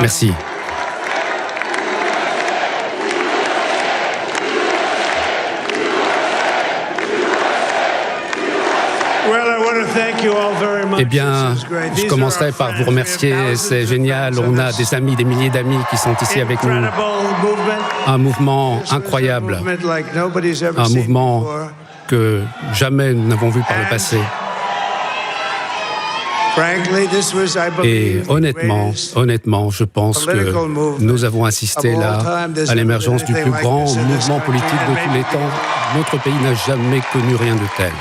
Merci. Eh bien, je commencerai par vous remercier, c'est génial, on a des amis, des milliers d'amis qui sont ici avec nous. Un mouvement incroyable, un mouvement que jamais nous n'avons vu par le passé. Et honnêtement, je pense que nous avons assisté là à l'émergence du plus grand mouvement politique de tous les temps. Notre pays n'a jamais connu rien de tel.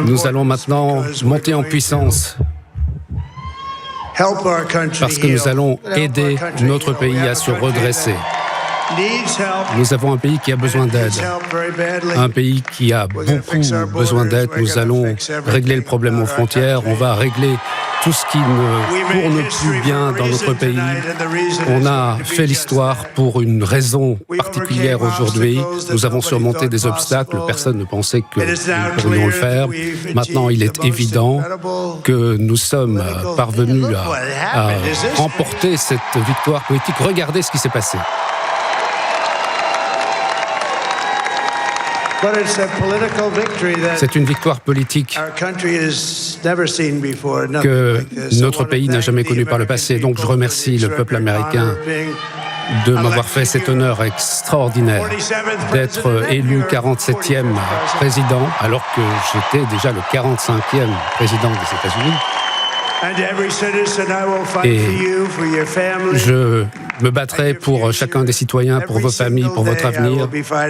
Nous allons maintenant monter en puissance parce que nous allons aider notre pays à se redresser. Nous avons un pays qui a besoin d'aide, un pays qui a beaucoup besoin d'aide. Nous allons régler le problème aux frontières, on va régler tout ce qui ne tourne plus bien dans notre pays. On a fait l'histoire pour une raison particulière aujourd'hui. Nous avons surmonté des obstacles, personne ne pensait que nous pourrions le faire. Maintenant, il est évident que nous sommes parvenus à remporter cette victoire politique. Regardez ce qui s'est passé. C'est une victoire politique que notre pays n'a jamais connue par le passé. Donc je remercie le peuple américain de m'avoir fait cet honneur extraordinaire d'être élu 47e président, alors que j'étais déjà le 45e président des États-Unis. Et je me battrai pour chacun des citoyens, pour vos familles, pour votre avenir.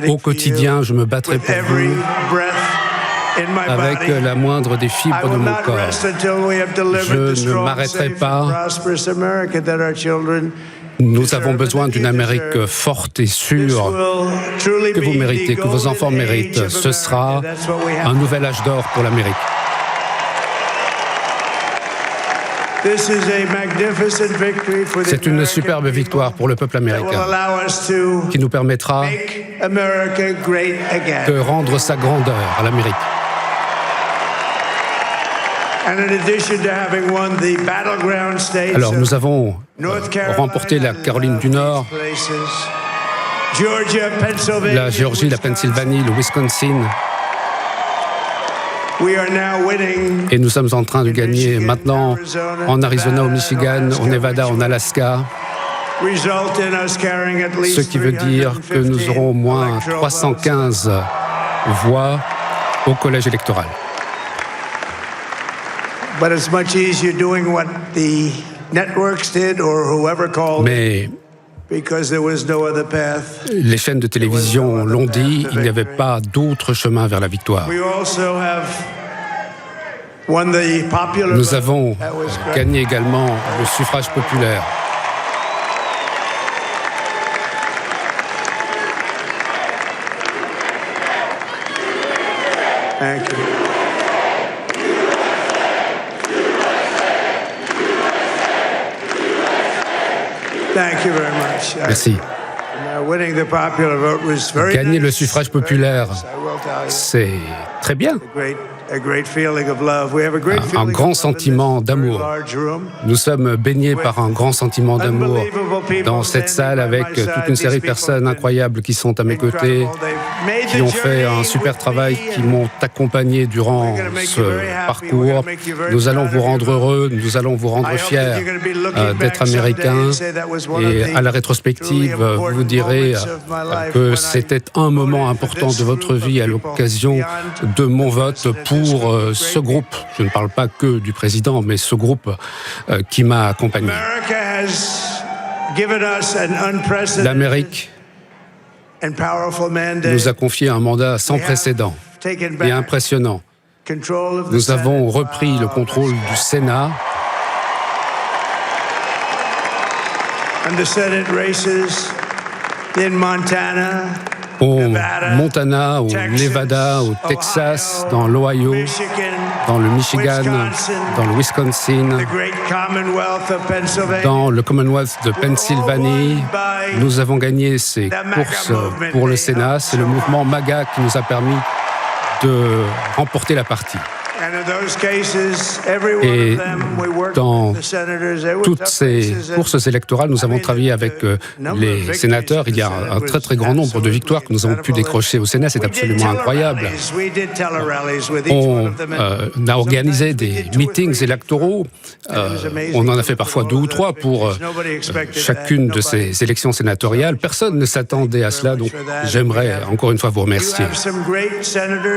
Au quotidien, je me battrai pour vous avec la moindre des fibres de mon corps. Je ne m'arrêterai pas. Nous avons besoin d'une Amérique forte et sûre que vous méritez, que vos enfants méritent. Ce sera un nouvel âge d'or pour l'Amérique. C'est une superbe victoire pour le peuple américain qui nous permettra de rendre sa grandeur à l'Amérique. Alors nous avons remporté la Caroline du Nord, la Géorgie, la Pennsylvanie, le Wisconsin. Et nous sommes en train de gagner maintenant en Arizona, au Michigan, au Nevada, en Alaska. Ce qui veut dire que nous aurons au moins 315 voix au collège électoral. Mais les chaînes de télévision l'ont dit, il n'y avait pas d'autre chemin vers la victoire. Nous avons gagné également le suffrage populaire. Merci. Gagner le suffrage populaire, c'est très bien. Un grand sentiment d'amour. Nous sommes baignés par un grand sentiment d'amour dans cette salle avec toute une série de personnes incroyables qui sont à mes côtés, qui ont fait un super travail, qui m'ont accompagné durant ce parcours. Nous allons vous rendre heureux, nous allons vous rendre fiers d'être américains. Et à la rétrospective, vous vous direz que c'était un moment important de votre vie à l'occasion de mon vote pour ce groupe. Je ne parle pas que du président, mais ce groupe qui m'a accompagné. L'Amérique nous a confié un mandat sans précédent et impressionnant. Nous avons repris le contrôle du Sénat. Au Montana, au Nevada, au Texas, dans l'Ohio, dans le Michigan, dans le Wisconsin, dans le Commonwealth de Pennsylvanie. Nous avons gagné ces courses pour le Sénat. C'est le mouvement MAGA qui nous a permis de remporter la partie. Et dans toutes ces courses électorales, nous avons travaillé avec les sénateurs. Il y a un très très grand nombre de victoires que nous avons pu décrocher au Sénat. C'est absolument incroyable. On a organisé des meetings électoraux. On en a fait parfois 2 ou 3 pour chacune de ces élections sénatoriales. Personne ne s'attendait à cela, donc j'aimerais encore une fois vous remercier.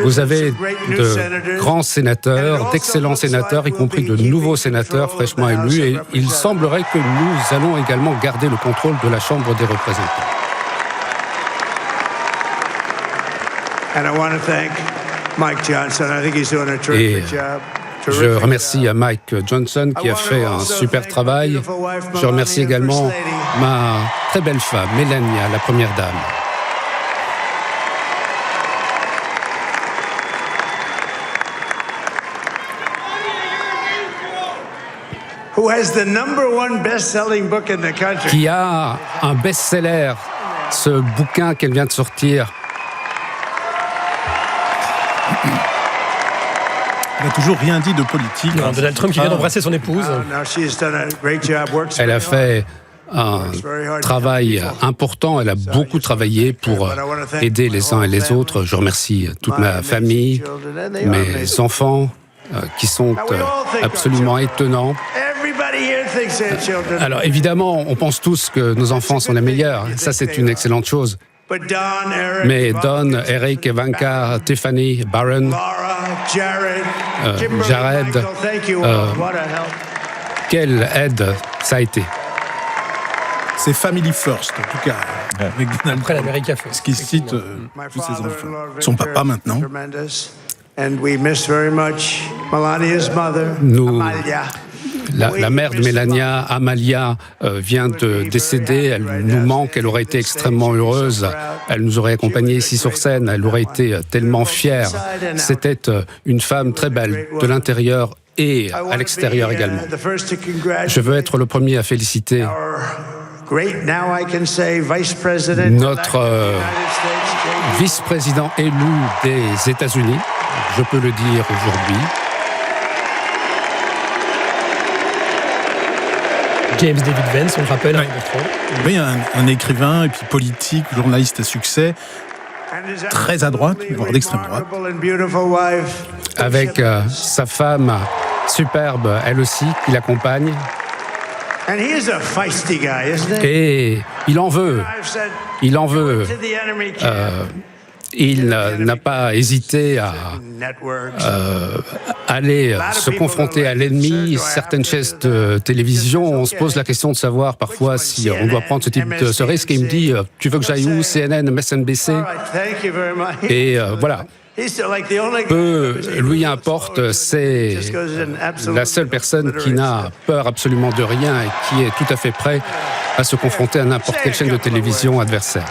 Vous avez de grands sénateurs, d'excellents sénateurs, y compris de nouveaux sénateurs fraîchement élus, et il semblerait que nous allons également garder le contrôle de la Chambre des représentants. Et je remercie Mike Johnson qui a fait un super travail. Je remercie également ma très belle femme, Melania, la première dame. Qui a un best-seller, ce bouquin qu'elle vient de sortir. Elle n'a toujours rien dit de politique. Non, Donald Trump qui vient d'embrasser son épouse. Elle a fait un travail important. Elle a beaucoup travaillé pour aider les uns et les autres. Je remercie toute ma famille, mes enfants, qui sont absolument étonnants. Alors évidemment, on pense tous que nos enfants sont les meilleurs. Ça, c'est une excellente chose. Mais Don, Eric, Ivanka, Tiffany, Barron, Jared, quelle aide ça a été. C'est Family First, en tout cas. Avec Donald Après Trump. l'America First. Ce qui cite tous ses enfants. Son papa maintenant. Nous, la mère de Melania, Amalia, vient de décéder. Elle nous manque. Elle aurait été extrêmement heureuse. Elle nous aurait accompagnés ici sur scène. Elle aurait été tellement fière. C'était une femme très belle, de l'intérieur et à l'extérieur également. Je veux être le premier à féliciter notre vice-président élu des États-Unis. Je peux le dire aujourd'hui. James David Vance, on le rappelle. Oui, un écrivain et puis politique, journaliste à succès, très à droite, voire d'extrême droite. Avec sa femme superbe, elle aussi, qui l'accompagne. Et il en veut. Il en veut. Il n'a pas hésité à aller se confronter à l'ennemi. Certaines chaînes de télévision, on se pose la question de savoir parfois si on doit prendre ce risque. Et il me dit, tu veux que j'aille où? CNN, MSNBC? Et voilà. Peu lui importe, c'est la seule personne qui n'a peur absolument de rien et qui est tout à fait prêt à se confronter à n'importe quelle chaîne de télévision adversaire.